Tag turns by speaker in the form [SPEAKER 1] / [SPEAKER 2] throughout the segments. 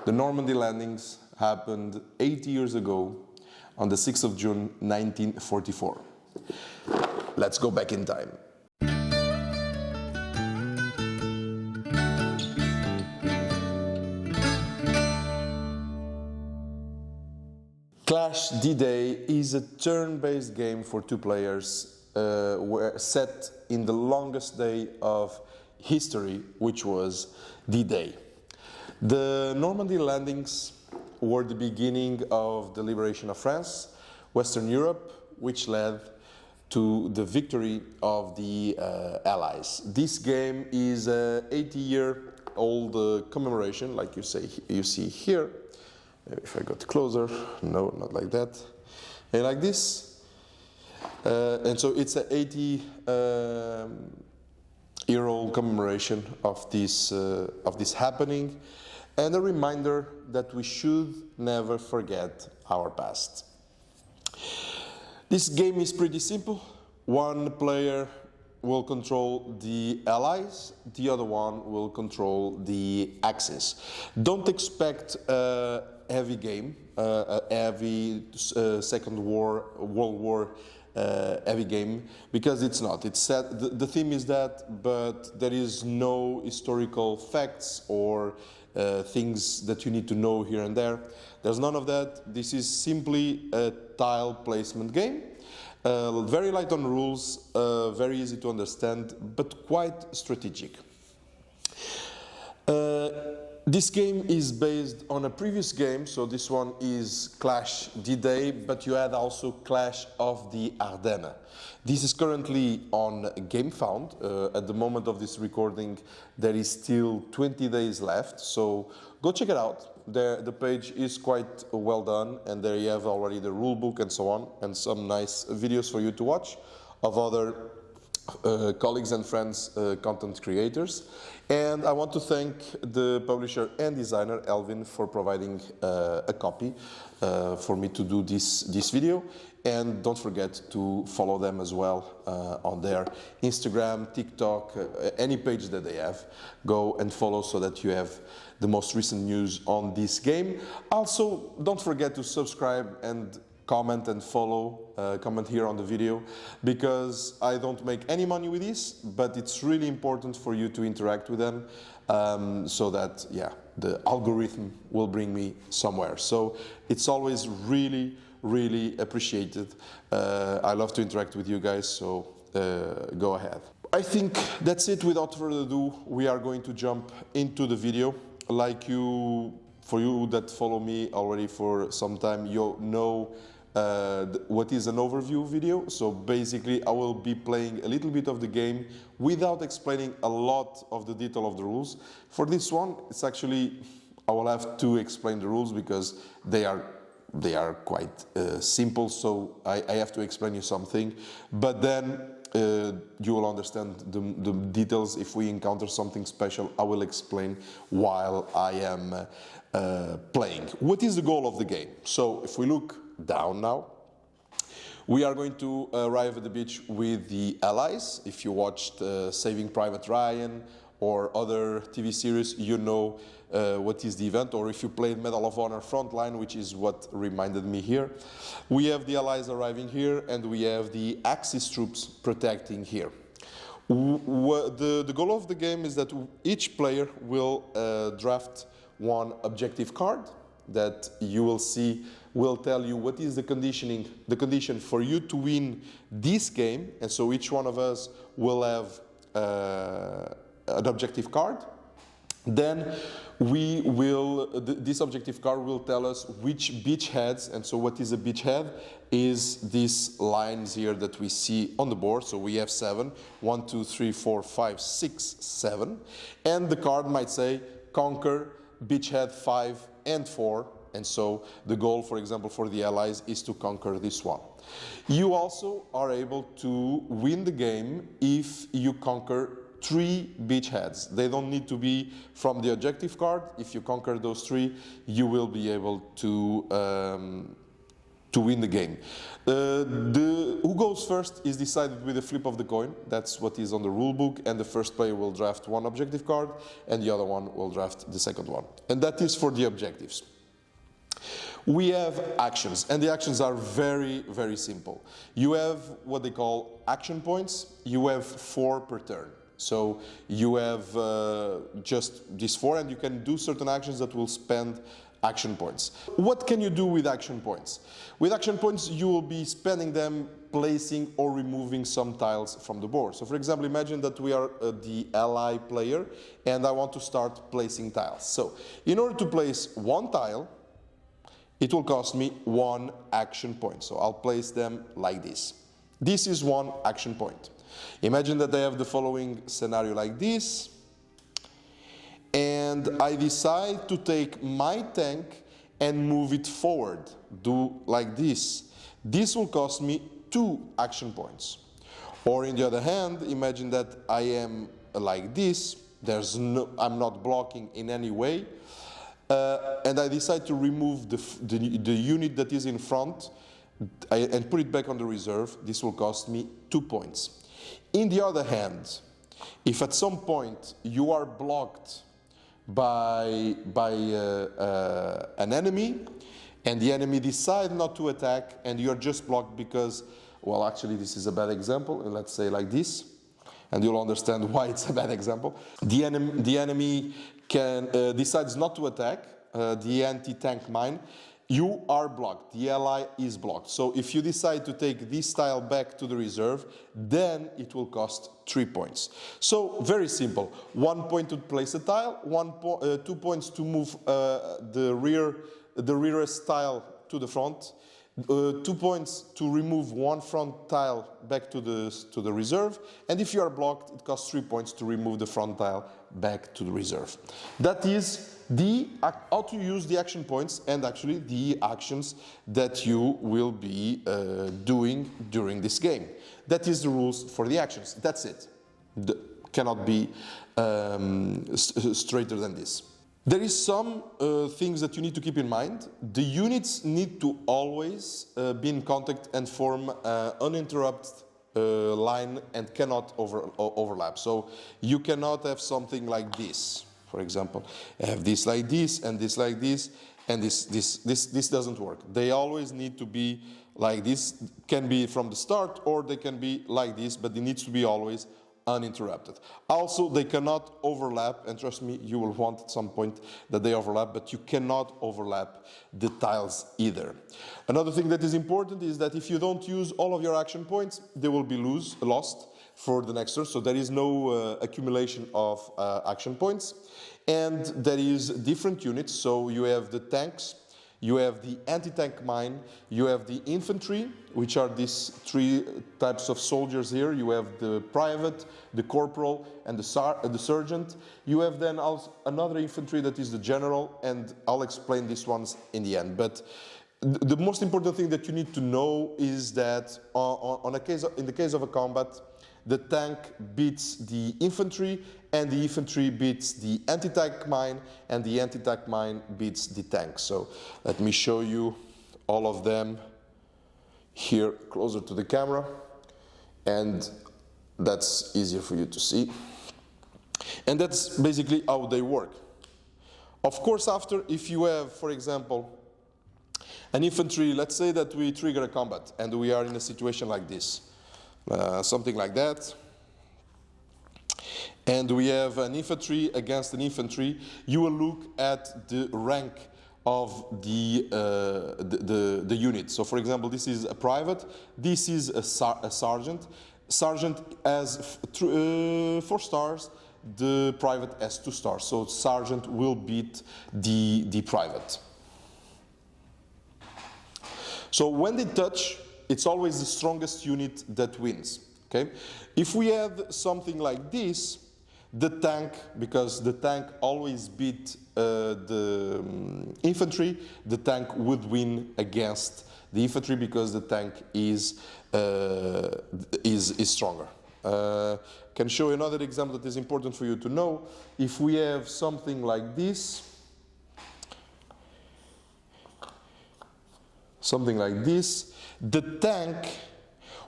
[SPEAKER 1] The Normandy Landings happened 80 years ago on the 6th of June 1944. Let's go back in time. Clash D-Day is a turn-based game for two players set in the longest day of history, which was D-Day. The Normandy Landings were the beginning of the liberation of France, Western Europe, which led to the victory of the Allies. This game is an 80-year-old commemoration, like you see here. If I got closer, no, not like that, and like this. And so it's an 80-year-old commemoration of this happening, and a reminder that we should never forget our past. This game is pretty simple. One player will control the Allies, the other one will control the Axis. Don't expect a heavy game, a heavy Second World War heavy game, because it's not. It's set, the theme is that, but there is no historical facts or things that you need to know here and there. There's none of that. This is simply a tile placement game. Very light on rules, very easy to understand, but quite strategic. This game is based on a previous game, so this one is Clash D-Day, but you had also Clash of the Ardennes. This is currently on Gamefound. At the moment of this recording, there is still 20 days left, so go check it out. The page is quite well done, and there you have already the rule book and so on, and some nice videos for you to watch of other colleagues and friends, content creators. And I want to thank the publisher and designer Elvin for providing a copy for me to do this video. And don't forget to follow them as well on their Instagram, TikTok, any page that they have. Go and follow so that you have the most recent news on this game. Also, don't forget to subscribe and comment and follow, comment here on the video, because I don't make any money with this, but it's really important for you to interact with them so that, yeah, the algorithm will bring me somewhere. So it's always really appreciated. I love to interact with you guys, so go ahead. I think that's it. Without further ado, we are going to jump into the video. For you that follow me already for some time, you know what is an overview video. So basically I will be playing a little bit of the game without explaining a lot of the detail of the rules. For this one, it's actually, I will have to explain the rules because they are quite simple, so I have to explain you something, but then you will understand the details. If we encounter something special, I will explain while I am playing. What is the goal of the game? So if we look down now, we are going to arrive at the beach with the Allies. If you watched Saving Private Ryan or other TV series, you know what is the event, or if you played Medal of Honor Frontline, which is what reminded me here. We have the Allies arriving here, and we have the Axis troops protecting here. The goal of the game is that each player will draft one objective card that you will see will tell you what is the condition for you to win this game, and so each one of us will have an objective card. Then this objective card will tell us which beachheads, and so what is a beachhead is these lines here that we see on the board. So we have 7, 1, 2, 3, 4, 5, 6, 7, and the card might say conquer beachhead 5 and 4, and so the goal, for example, for the Allies is to conquer this one. You also are able to win the game if you conquer 3 beachheads. They don't need to be from the objective card. If you conquer those 3, you will be able to to win the game. Who goes first is decided with a flip of the coin. That's what is on the rule book, and the first player will draft one objective card and the other one will draft the second one. And that is for the objectives. We have actions, and the actions are very, very simple. You have what they call action points. You have 4 per turn. So you have just these 4, and you can do certain actions that will spend action points. What can you do with action points? With action points, you will be spending them placing or removing some tiles from the board. So for example, imagine that we are the ally player, and I want to start placing tiles. So in order to place one tile, it will cost me 1 action point. So I'll place them like this. This is 1 action point. Imagine that I have the following scenario like this, and I decide to take my tank and move it forward, do like this. This will cost me 2 action points. Or in the other hand, imagine that I am like this, I'm not blocking in any way, and I decide to remove the unit that is in front and put it back on the reserve. This will cost me 2 points. In the other hand, if at some point you are blocked by an enemy, and the enemy decide not to attack, and you're just blocked because, well, actually this is a bad example, let's say like this, and you'll understand why it's a bad example. The enemy decides not to attack the anti-tank mine. You are blocked, the ally is blocked. So if you decide to take this tile back to the reserve, then it will cost 3 points. So very simple. 1 point to place a tile, 2 points to move the rearest tile to the front, 2 points to remove one front tile back to the reserve, and if you are blocked, it costs 3 points to remove the front tile back to the reserve. That is how to use the action points, and actually the actions that you will be doing during this game. That is the rules for the actions. That's it. Cannot be straighter than this. There is some things that you need to keep in mind. The units need to always be in contact and form uninterrupted line and cannot overlap. So you cannot have something like this. For example, have this like this and this like this, and this doesn't work. They always need to be like this. Can be from the start, or they can be like this, but it needs to be always uninterrupted. Also, they cannot overlap, and trust me, you will want at some point that they overlap, but you cannot overlap the tiles either. Another thing that is important is that if you don't use all of your action points, they will be lost for the next turn, so there is no accumulation of action points. And there is different units, so you have the tanks, you have the anti-tank mine, you have the infantry, which are these 3 types of soldiers here. You have the private, the corporal, and the sergeant. You have then also another infantry that is the general, and I'll explain these ones in the end. But the most important thing that you need to know is that in the case of a combat, the tank beats the infantry, and the infantry beats the anti-tank mine, and the anti-tank mine beats the tank. So let me show you all of them here closer to the camera, and that's easier for you to see. And that's basically how they work. Of course, if you have, for example, an infantry, let's say that we trigger a combat and we are in a situation like this, something like that, and we have an infantry against an infantry, you will look at the rank of the unit. So for example, this is a private, this is a sergeant. Sergeant has 4 stars, the private has 2 stars, so sergeant will beat the private. So when they touch, it's always the strongest unit that wins. Okay? If we have something like this, the tank, because the tank always beat the infantry, the tank would win against the infantry because the tank is stronger. Can show you another example that is important for you to know. If we have something like this, something like this. The tank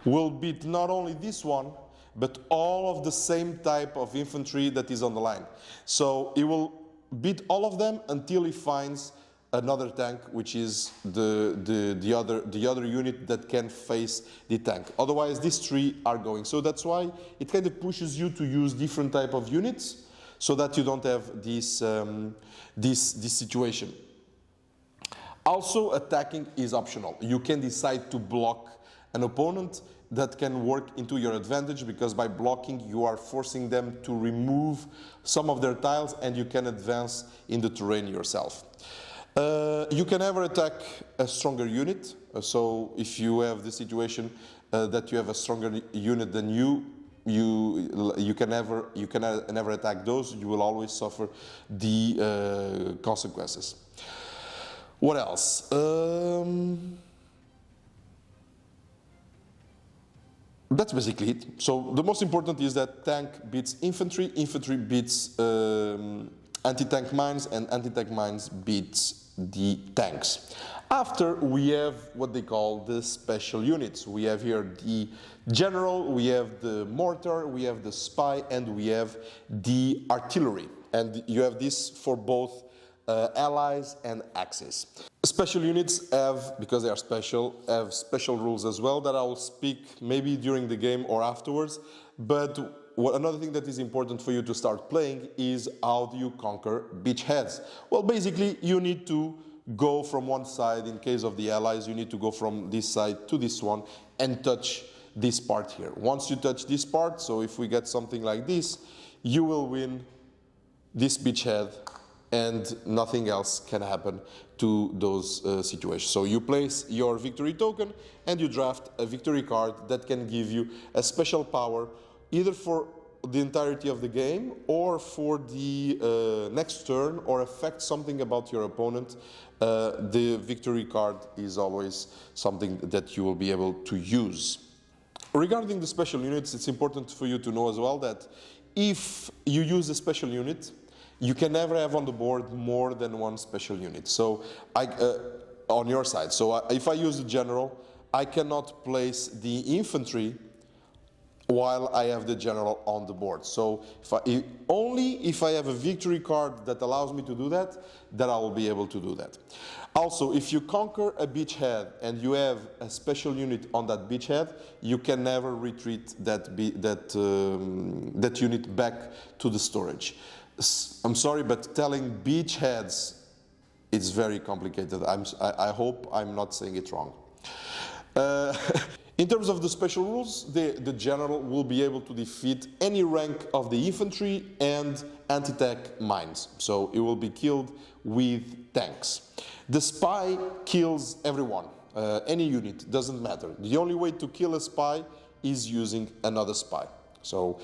[SPEAKER 1] will beat not only this one, but all of the same type of infantry that is on the line. So it will beat all of them until he finds another tank, which is the other unit that can face the tank. Otherwise, these three are going. So that's why it kind of pushes you to use different type of units, so that you don't have this situation. Also, attacking is optional. You can decide to block an opponent. That can work into your advantage, because by blocking you are forcing them to remove some of their tiles and you can advance in the terrain yourself. You can never attack a stronger unit, so if you have the situation that you have a stronger unit than you can never attack those. You will always suffer the consequences. What else? That's basically it. So the most important is that tank beats infantry, infantry beats anti-tank mines, and anti-tank mines beats the tanks. After, we have what they call the special units. We have here the general, we have the mortar, we have the spy, and we have the artillery. And you have this for both allies and axis. Special units have, because they are special, have special rules as well that I will speak maybe during the game or afterwards. But another thing that is important for you to start playing is how do you conquer beachheads? Well, basically you need to go from one side. In case of the allies, you need to go from this side to this one and touch this part here. Once you touch this part, so if we get something like this, you will win this beachhead, and nothing else can happen to those situations. So you place your victory token and you draft a victory card that can give you a special power, either for the entirety of the game or for the next turn, or affect something about your opponent. The victory card is always something that you will be able to use. Regarding the special units, it's important for you to know as well that if you use a special unit, you can never have on the board more than one special unit. So on your side. So if I use the general, I cannot place the infantry while I have the general on the board. So only if I have a victory card that allows me to do that, then I will be able to do that. Also, if you conquer a beachhead and you have a special unit on that beachhead, you can never retreat that unit back to the storage. I'm sorry, but telling beachheads, it's very complicated. I hope I'm not saying it wrong. In terms of the special rules, the general will be able to defeat any rank of the infantry and anti-tank mines. So it will be killed with tanks. The spy kills everyone, any unit, doesn't matter. The only way to kill a spy is using another spy. So,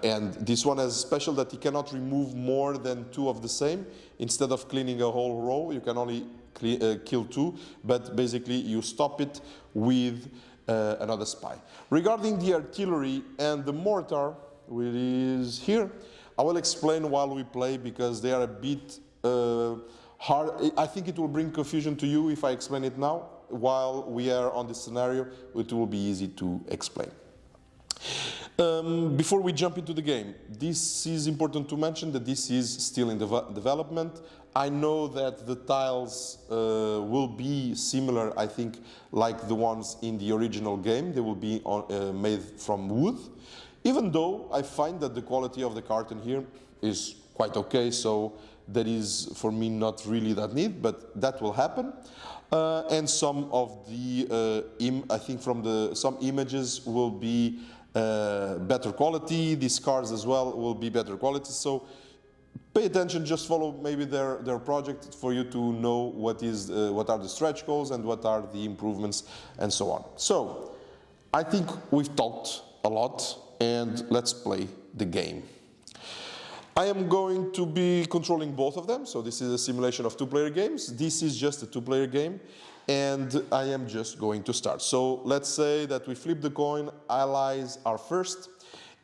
[SPEAKER 1] and this one has a special that you cannot remove more than two of the same. Instead of cleaning a whole row, you can only kill two, but basically you stop it with another spy. Regarding the artillery and the mortar, which is here, I will explain while we play, because they are a bit hard. I think it will bring confusion to you if I explain it now. While we are on this scenario, it will be easy to explain. Before we jump into the game, this is important to mention that this is still in development. I know that the tiles will be similar, I think, like the ones in the original game. They will be made from wood, even though I find that the quality of the carton here is quite okay, so that is for me not really that neat, but that will happen. And some of the, I think from some images will be better quality. These cards as well will be better quality. So pay attention, just follow maybe their project for you to know what are the stretch goals and what are the improvements and so on. So I think we've talked a lot, and let's play the game. I am going to be controlling both of them. So this is a simulation of two-player games. This is just a two-player game, and I am just going to start. So let's say that we flip the coin, allies are first,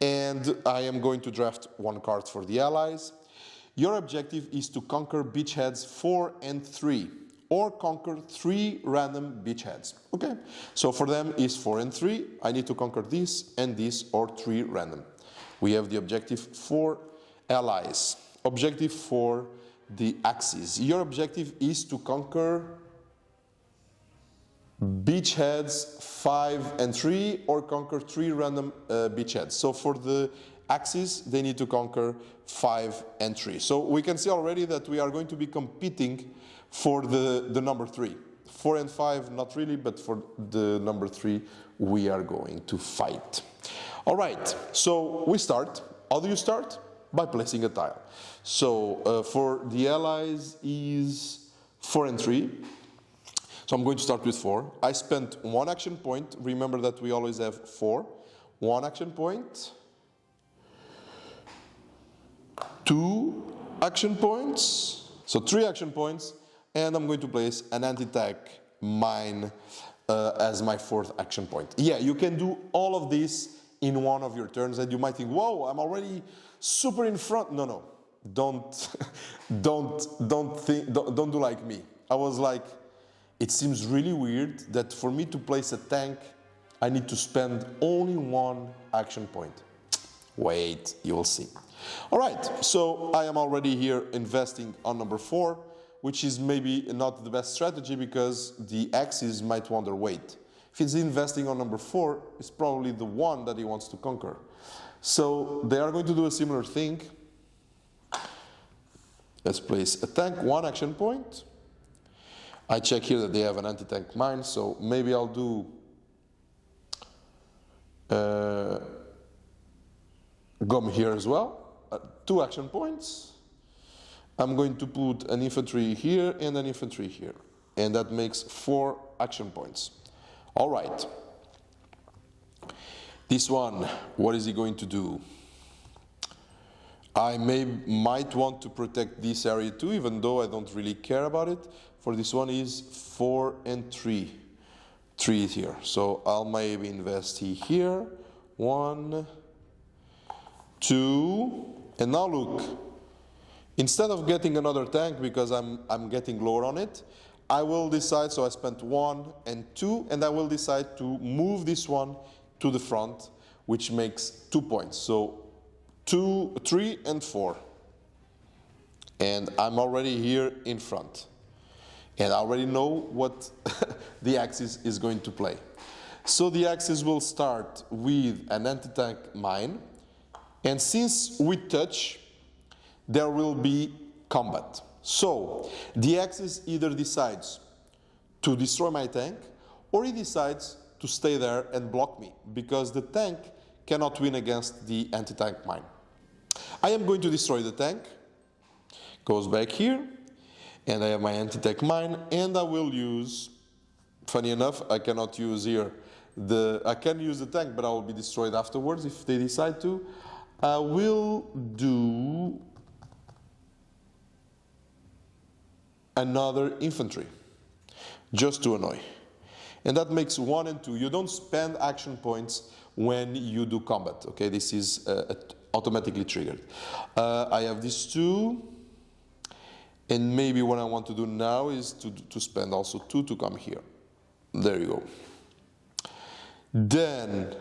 [SPEAKER 1] and I am going to draft one card for the allies. Your objective is to conquer beachheads 4 and 3. or conquer 3 random beachheads. Okay, so for them is 4 and 3. I need to conquer this and this, or 3 random. We have the objective for allies. Objective for the axis. Your objective is to conquer beachheads 5 and 3, or conquer 3 random beachheads. So for the axis, they need to conquer 5 and 3. So we can see already that we are going to be competing for the number 3. 4 and 5, not really, but for the number 3, we are going to fight. All right, so we start. How do you start? By placing a tile. So for the allies is 4 and 3. So I'm going to start with 4. I spent 1 action point. Remember that we always have 4. 1 action point. 2 action points. So 3 action points. And I'm going to place an anti-tank mine as my 4th action point. Yeah, you can do all of this in one of your turns, and you might think, whoa, I'm already super in front. No, don't do like me. I was like, it seems really weird that for me to place a tank, I need to spend only 1 action point. Wait, you will see. All right, so I am already here investing on number 4, which is maybe not the best strategy because the axis might wonder, wait, if he's investing on number 4, it's probably the one that he wants to conquer. So they are going to do a similar thing. Let's place a tank, 1 action point. I check here that they have an anti-tank mine, so maybe I'll do gum here as well. 2 action points. I'm going to put an infantry here and an infantry here. And that makes 4 action points. All right. This one, what is he going to do? I might want to protect this area too, even though I don't really care about it. For this one is 4 and 3. 3 here. So I'll maybe invest here. 1, 2, and now look. Instead of getting another tank because I'm getting lower on it, I will decide, so I spent 1 and 2, and I will decide to move this one to the front, which makes 2 points. So 2, 3, and 4. And I'm already here in front. And I already know what the axis is going to play. So the axis will start with an anti-tank mine. And since we touch, there will be combat. So the axis either decides to destroy my tank, or he decides to stay there and block me, because the tank cannot win against the anti-tank mine. I am going to destroy the tank. Goes back here, and I have my anti-tank mine, and I will use, funny enough, I cannot use here, I can use the tank, but I will be destroyed afterwards if they decide to. I will do another infantry, just to annoy. And that makes 1 and 2. You don't spend action points when you do combat, okay? This is automatically triggered. I have these 2, and maybe what I want to do now is to spend also 2 to come here. There you go. Then,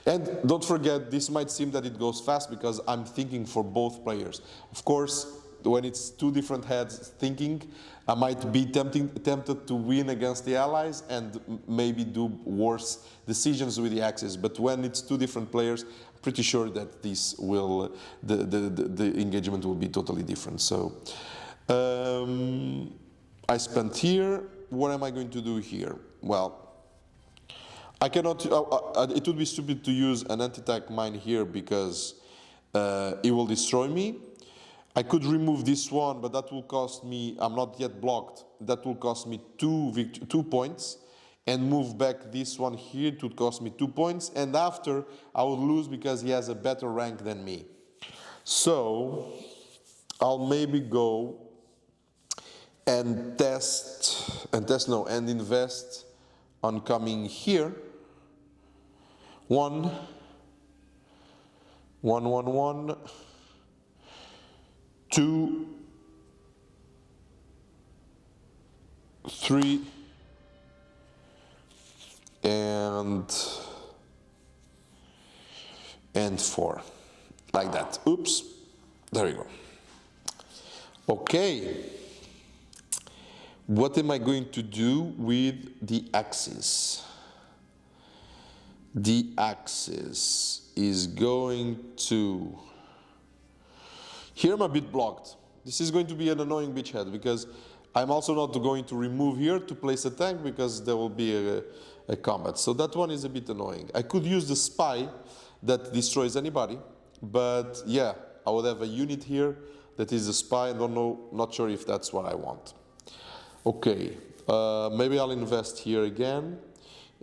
[SPEAKER 1] and don't forget, this might seem that it goes fast because I'm thinking for both players. Of course, when it's 2 different heads thinking, I might be tempted to win against the allies and maybe do worse decisions with the axis. But when it's 2 different players, I'm pretty sure that this will, the engagement will be totally different. So I spent here. What am I going to do here? Well, I cannot, it would be stupid to use an anti-tank mine here because it will destroy me. I could remove this one, but that will cost me, I'm not yet blocked, that will cost me 2 points, and move back this one here, it would cost me 2 points, and after I will lose because he has a better rank than me. So I'll maybe go and invest on coming here. 1, 2, 3, and 4, like that. Oops, there you go. Okay, what am I going to do with the axis? The axis is going to, here I'm a bit blocked. This is going to be an annoying beachhead because I'm also not going to remove here to place a tank because there will be a combat. So that one is a bit annoying. I could use the spy that destroys anybody, but yeah, I would have a unit here that is a spy. I don't know, not sure if that's what I want. Okay, maybe I'll invest here again,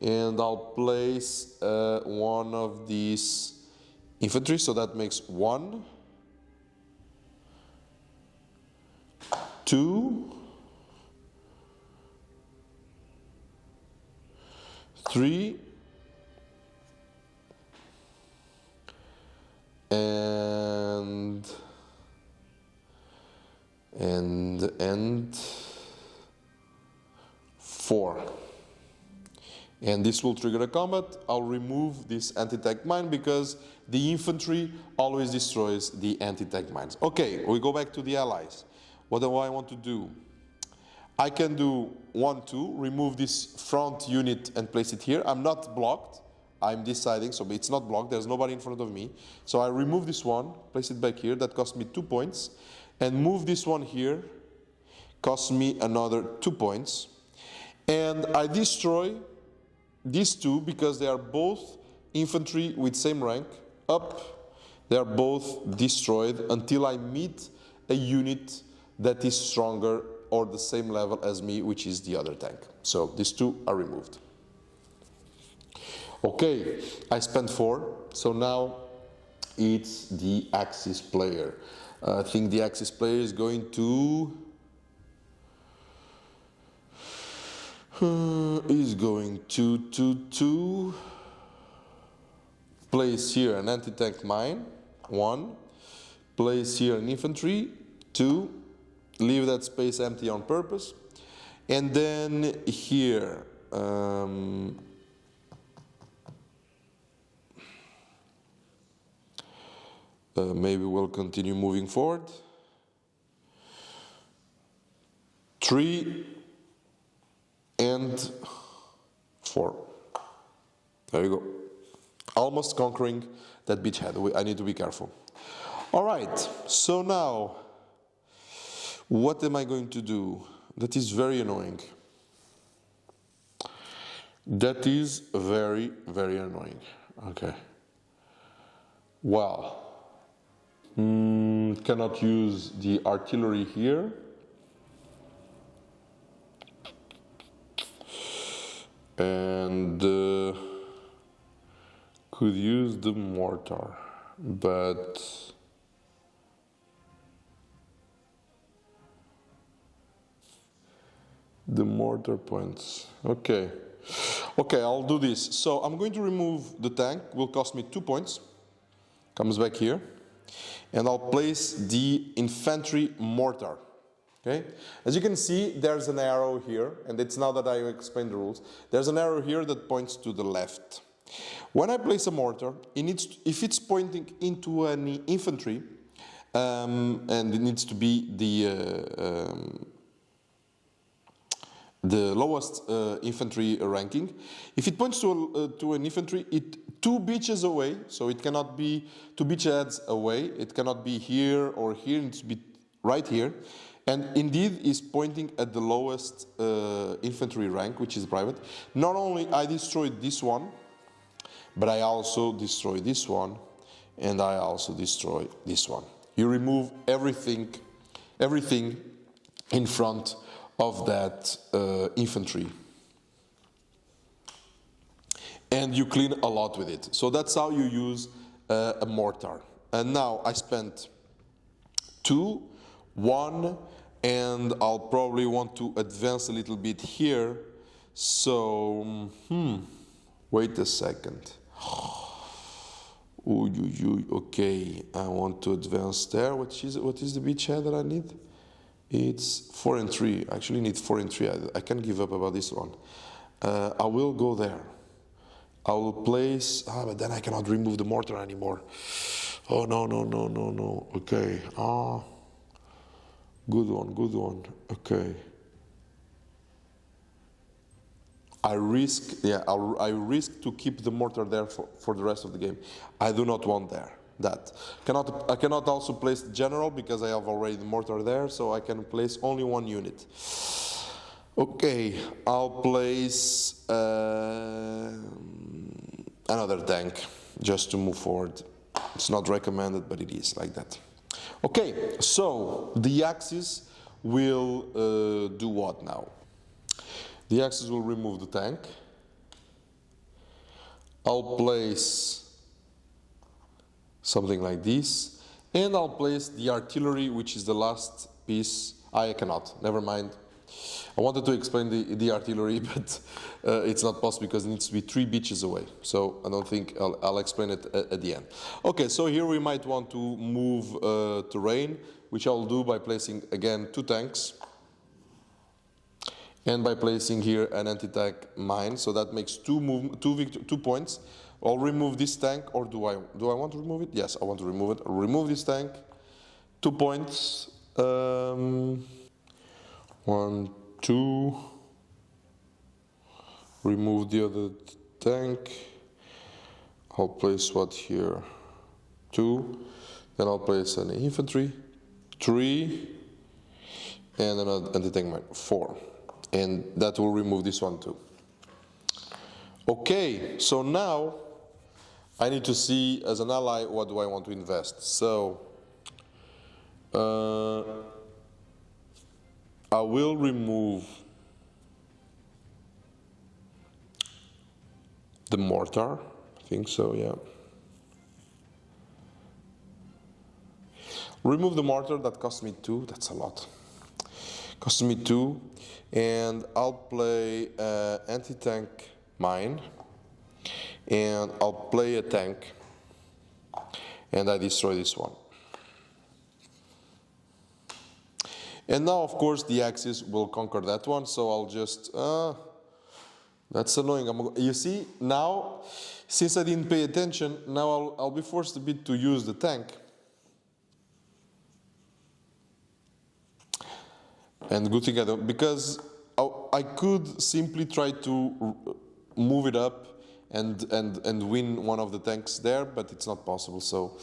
[SPEAKER 1] and I'll place one of these infantry, so that makes 1, 2, 3, and 4. And this will trigger a combat. I'll remove this anti-tank mine because the infantry always destroys the anti-tank mines. Okay, we go back to the allies. What do I want to do? I can do 1, 2, remove this front unit and place it here. I'm not blocked. I'm deciding, so it's not blocked. There's nobody in front of me. So I remove this one, place it back here. That cost me 2 points. And move this one here, costs me another 2 points. And I destroy these two because they are both infantry with same rank. Up, they are both destroyed until I meet a unit that is stronger or the same level as me, which is the other tank. So these two are removed. Okay, I spent 4, so now it's the Axis player. I think the Axis player is going to place here an anti-tank mine, 1, place here an infantry, 2, leave that space empty on purpose, and then here maybe we'll continue moving forward. 3 and 4. There you go. Almost conquering that beachhead. I need to be careful. All right, so now, what am I going to do? That is very annoying. That is very, very annoying. Okay. Well, cannot use the artillery here. And could use the mortar, but the mortar points. Okay, I'll do this. So I'm going to remove the tank, will cost me 2 points, comes back here, and I'll place the infantry mortar. Okay, as you can see, there's an arrow here, and it's now that I explained the rules. There's an arrow here that points to the left. When I place a mortar, if it's pointing into any infantry, and it needs to be the lowest infantry ranking. If it points to an infantry, 2 beaches away, so it cannot be 2 beachheads away. It cannot be here or here. It needs to be right here. And indeed is pointing at the lowest infantry rank, which is private. Not only I destroyed this one, but I also destroy this one, and I also destroy this one. You remove everything in front of that infantry. And you clean a lot with it. So that's how you use a mortar. And now I spent 2, 1, and I'll probably want to advance a little bit here. So, wait a second. Okay, I want to advance there. What is the beachhead that I need? It's 4 and 3. I actually need 4 and 3. I can't give up about this one. I will go there. I will place, but then I cannot remove the mortar anymore. Oh, no, no, no, no, no. Okay. Good one, good one. Okay. I risk to keep the mortar there for the rest of the game. I do not want that. I cannot also place the general because I have already the mortar there, so I can place only one unit. Okay, I'll place another tank just to move forward. It's not recommended, but it is like that. Okay, so the Axis will do what now? The Axis will remove the tank. I'll place something like this, and I'll place the artillery, which is the last piece. I cannot, never mind. I wanted to explain the artillery, but it's not possible because it needs to be 3 beaches away. So I don't think I'll explain it at the end. Okay, so here we might want to move terrain, which I'll do by placing again 2 tanks. And by placing here an anti-tank mine, so that makes 2 points. I'll remove this tank, or do I want to remove it? Yes, I want to remove it. I'll remove this tank. 2 points. 1, 2. Remove the other tank. I'll place what here? 2. Then I'll place an infantry. 3. And another anti-tank mine. 4. And that will remove this one too. Okay, so now I need to see as an ally what do I want to invest. So I will remove the mortar. I think so, yeah. Remove the mortar, that cost me 2, that's a lot. Cost me 2. And I'll play anti-tank mine, and I'll play a tank, and I destroy this one. And now, of course, the Axis will conquer that one, so I'll just, that's annoying. You see, now, since I didn't pay attention, now I'll be forced a bit to use the tank. And good thing I don't, because I could simply try to move it up and win one of the tanks there, but it's not possible. So,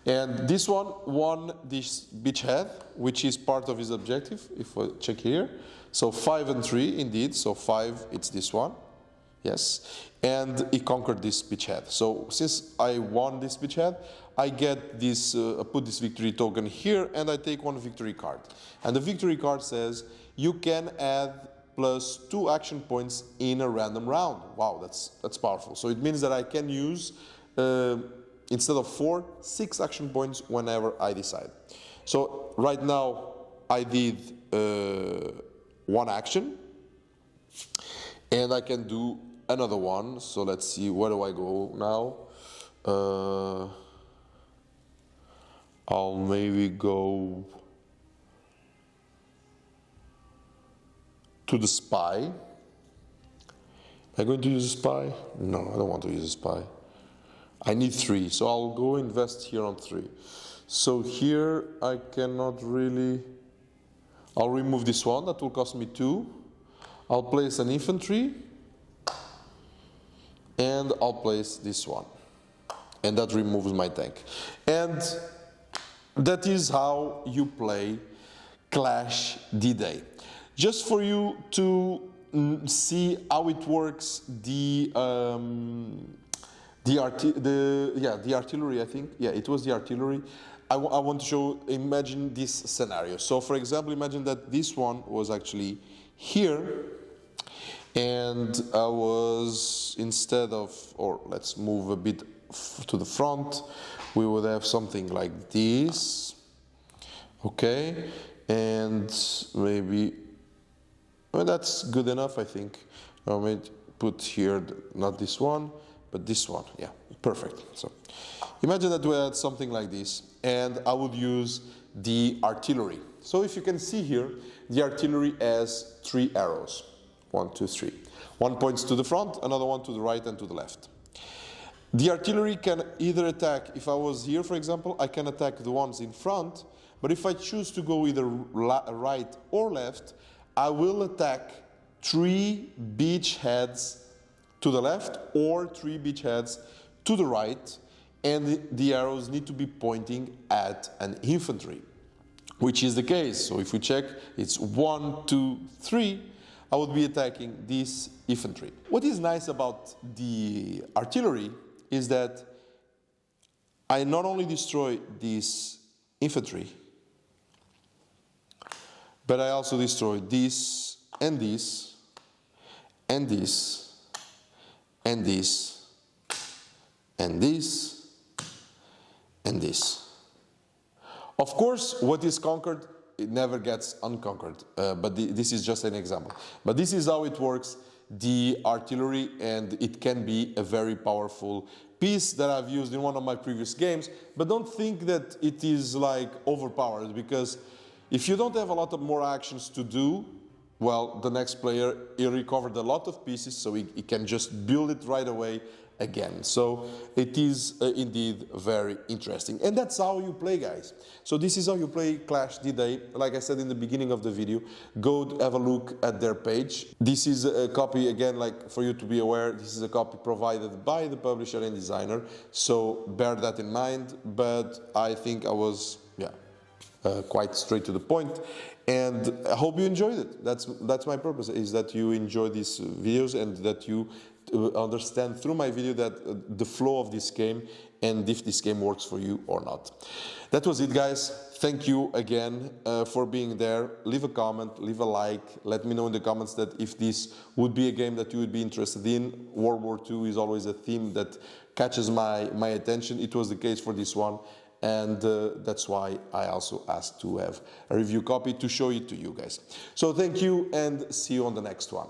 [SPEAKER 1] and this one won this beachhead, which is part of his objective. If I check here, so 5 and 3 indeed. So 5, it's this one, yes, and he conquered this beachhead. So since I won this beachhead, I get this, I put this victory token here, and I take 1 victory card. And the victory card says you can add plus 2 action points in a random round. Wow, that's powerful. So it means that I can use, instead of 4, 6 action points whenever I decide. So right now I did 1 action, and I can do another one. So let's see, where do I go now? I'll maybe go to the spy. Am I going to use a spy? No, I don't want to use a spy. I need 3, so I'll go invest here on 3. So here I cannot really, I'll remove this one, that will cost me 2. I'll place an infantry, and I'll place this one. And that removes my tank. And that is how you play Clash D-Day. Just for you to see how it works, the artillery, I think. Yeah, it was the artillery. I want to show, imagine this scenario. So for example, imagine that this one was actually here, and I was, instead of, or let's move a bit to the front, we would have something like this, okay, and maybe, well, that's good enough, I think. I may put here, not this one, but this one, yeah, perfect. So imagine that we had something like this, and I would use the artillery. So if you can see here, the artillery has 3 arrows. 1, 2, 3. One points to the front, another one to the right and to the left. The artillery can either attack, if I was here for example, I can attack the ones in front, but if I choose to go either right or left, I will attack 3 beachheads to the left or 3 beachheads to the right, and the arrows need to be pointing at an infantry, which is the case. So if we check, it's 1, 2, 3, I would be attacking this infantry. What is nice about the artillery is that I not only destroy this infantry, but I also destroy this and this and this and this and this and this. Of course, what is conquered, it never gets unconquered, but this is just an example. But this is how it works, the artillery, and it can be a very powerful piece that I've used in one of my previous games. But don't think that it is like overpowered, because if you don't have a lot of more actions to do, well, the next player, he recovered a lot of pieces, so he can just build it right away again. So it is indeed very interesting. And that's how you play, guys. So this is how you play Clash D-Day. Like I said in the beginning of the video, go have a look at their page. This is a copy, again, like for you to be aware, this is a copy provided by the publisher and designer. So bear that in mind, but I think I was, quite straight to the point, and I hope you enjoyed it. That's my purpose, is that you enjoy these videos and that you understand through my video that the flow of this game and if this game works for you or not. That was it, guys. Thank you again for being there. Leave a comment, leave a like. Let me know in the comments that if this would be a game that you would be interested in. World War II is always a theme that catches my attention. It was the case for this one. And that's why I also asked to have a review copy to show it to you guys. So thank you, and see you on the next one.